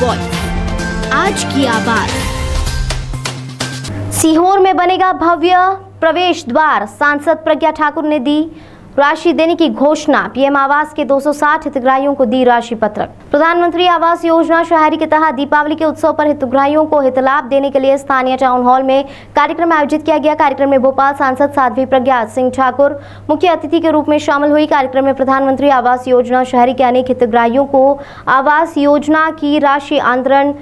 Voice, आज की आवाज। सीहोर में बनेगा भव्य प्रवेश द्वार, सांसद प्रज्ञा ठाकुर ने दी राशि देने की घोषणा। पीएम आवास के 260 हितग्राहियों को दी राशि पत्रक। प्रधानमंत्री आवास योजना शहरी के तहत दीपावली के उत्सव पर हितग्राहियों को हितलाभ देने के लिए स्थानीय टाउन हॉल में कार्यक्रम आयोजित किया गया। कार्यक्रम में भोपाल सांसद साध्वी प्रज्ञा सिंह ठाकुर मुख्य अतिथि के रूप में शामिल हुई। कार्यक्रम में प्रधानमंत्री आवास योजना शहरी के अनेक हितग्राहियों को आवास योजना की राशि अंतरण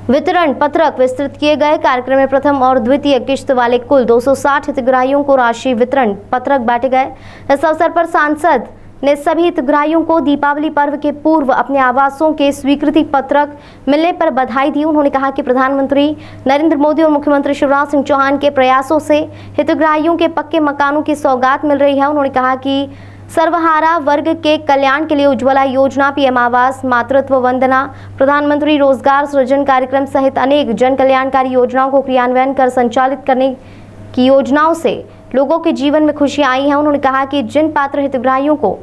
वितरण पत्रक विस्तृत किए गए। कार्यक्रम में प्रथम और द्वितीय किश्त वाले कुल 260 हितग्राहियों को राशि वितरण पत्रक बांटे गए। इस अवसर पर सांसद ने सभी हितग्राहियों को दीपावली पर्व के पूर्व अपने आवासों के स्वीकृति पत्रक मिलने पर बधाई दी। उन्होंने कहा कि प्रधानमंत्री नरेंद्र मोदी और मुख्यमंत्री शिवराज सिंह चौहान के प्रयासों से हितग्राहियों के पक्के मकानों की सौगात मिल रही है। उन्होंने कहा कि सर्वहारा वर्ग के कल्याण के लिए उज्ज्वला योजना, पीएम आवास, मातृत्व वंदना, प्रधानमंत्री रोजगार सृजन कार्यक्रम सहित अनेक जन कल्याणकारी योजनाओं को क्रियान्वयन कर संचालित करने की योजनाओं से लोगों के जीवन में खुशियां आई हैं। उन्होंने कहा कि जिन पात्र हितग्राहियों को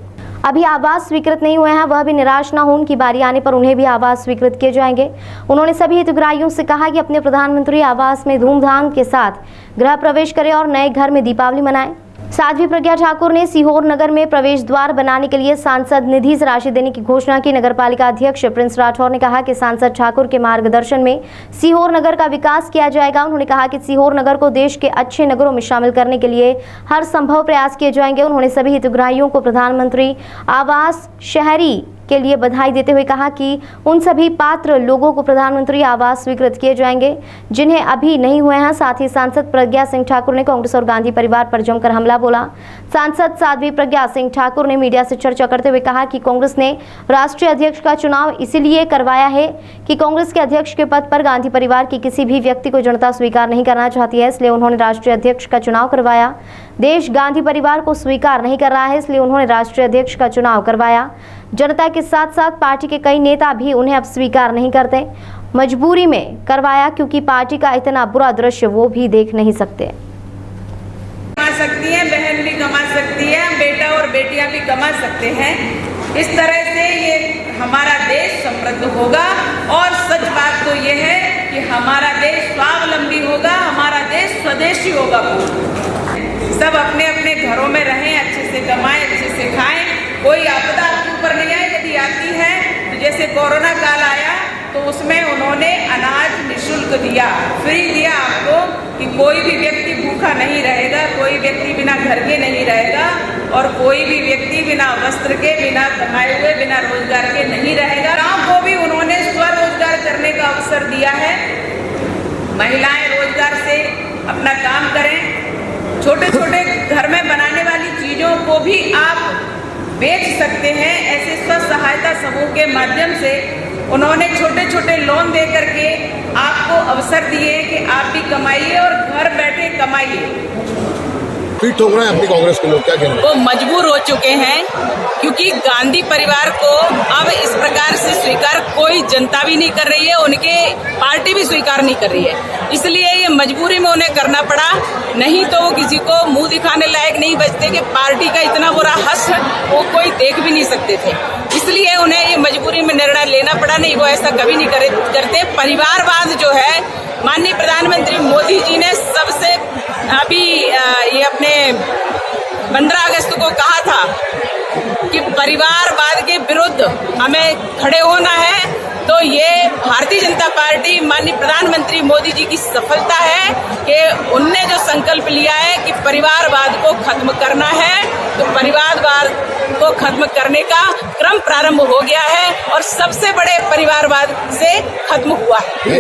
अभी आवास स्वीकृत नहीं हुए हैं वह भी निराश न हो, उनकी बारी आने पर उन्हें भी आवास स्वीकृत किए जाएंगे। उन्होंने सभी हितग्राहियों से कहा कि अपने प्रधानमंत्री आवास में धूमधाम के साथ गृह प्रवेश करें और नए घर में दीपावली मनाएं। साध्वी प्रज्ञा ठाकुर ने सीहोर नगर में प्रवेश द्वार बनाने के लिए सांसद निधि से राशि देने की घोषणा की। नगरपालिका अध्यक्ष प्रिंस राठौर ने कहा कि सांसद ठाकुर के मार्गदर्शन में सीहोर नगर का विकास किया जाएगा। उन्होंने कहा कि सीहोर नगर को देश के अच्छे नगरों में शामिल करने के लिए हर संभव प्रयास किए जाएंगे। उन्होंने सभी हितग्राहियों को प्रधानमंत्री आवास शहरी के लिए बधाई देते हुए कहा कि उन सभी पात्र लोगों को प्रधानमंत्री आवास स्वीकृत किए जाएंगे जिन्हें अभी नहीं हुए हैं। साथ ही सांसद प्रज्ञा सिंह ठाकुर ने कांग्रेस और गांधी परिवार पर जमकर हमला बोला। सांसद साध्वी प्रज्ञा सिंह ठाकुर ने मीडिया से चर्चा करते हुए कहा कि कांग्रेस ने राष्ट्रीय अध्यक्ष का चुनाव इसीलिए करवाया है कि कांग्रेस के अध्यक्ष के पद पर गांधी परिवार के किसी भी व्यक्ति को जनता स्वीकार नहीं करना चाहती है, इसलिए उन्होंने राष्ट्रीय अध्यक्ष का चुनाव करवाया। देश गांधी परिवार को स्वीकार नहीं कर रहा है, इसलिए उन्होंने राष्ट्रीय अध्यक्ष का चुनाव करवाया। जनता के साथ साथ पार्टी के कई नेता भी उन्हें अब स्वीकार नहीं करते, मजबूरी में करवाया क्योंकि पार्टी का इतना बुरा दृश्य वो भी देख नहीं सकते। कमा सकती है, बहन भी कमा सकती है, बेटा और बेटियां भी कमा सकते हैं। इस तरह से ये हमारा देश समृद्ध होगा। और सच बात तो ये है कि हमारा देश स्वावलंबी होगा, हमारा देश स्वदेशी होगा। सब अपने अपने घरों में रहें, अच्छे से कमाएं, अच्छे से खाएं, कोई आपदा आपके ऊपर नहीं आए। यदि आती है तो जैसे कोरोना काल आया तो उसमें उन्होंने अनाज निःशुल्क दिया, फ्री दिया आपको कि कोई भी व्यक्ति भूखा नहीं रहेगा, कोई व्यक्ति बिना घर के नहीं रहेगा और कोई भी व्यक्ति बिना वस्त्र के, बिना कमाए हुए, बिना रोजगार के नहीं रहेगा। गाँव को भी उन्होंने स्वरोजगार करने का अवसर दिया है। महिलाएं रोजगार से अपना काम करें। छोटे छोटे घर में बनाने वाली चीजों को भी आप बेच सकते हैं। ऐसे स्व सहायता समूह के माध्यम से उन्होंने छोटे छोटे लोन दे करके आपको अवसर दिए कि आप भी कमाइए और घर बैठे कमाइए। पीठ ठोक रहे हैं अपनी कांग्रेस के लोग, क्या कहना है? वो मजबूर हो चुके हैं क्योंकि गांधी परिवार को अब इस प्रकार से स्वीकार कोई जनता भी नहीं कर रही है, उनके पार्टी भी स्वीकार नहीं कर रही है। इसलिए ये मजबूरी में उन्हें करना पड़ा, नहीं तो वो किसी को मुंह दिखाने लायक नहीं बचते कि पार्टी का इतना बुरा हश्र वो कोई देख भी नहीं सकते थे। इसलिए उन्हें ये मजबूरी में निर्णय लेना पड़ा। नहीं, वो ऐसा कभी नहीं करते। परिवारवाद जो है, माननीय प्रधानमंत्री मोदी जी ने सबसे अभी ये अपने 15 अगस्त को कहा था कि परिवारवाद के विरुद्ध हमें खड़े होना है। तो ये भारतीय जनता पार्टी, माननीय प्रधानमंत्री मोदी जी की सफलता है कि उनने जो संकल्प लिया है कि परिवारवाद को खत्म करना है, तो परिवारवाद को खत्म करने का क्रम प्रारंभ हो गया है और सबसे बड़े परिवारवाद से खत्म हुआ है।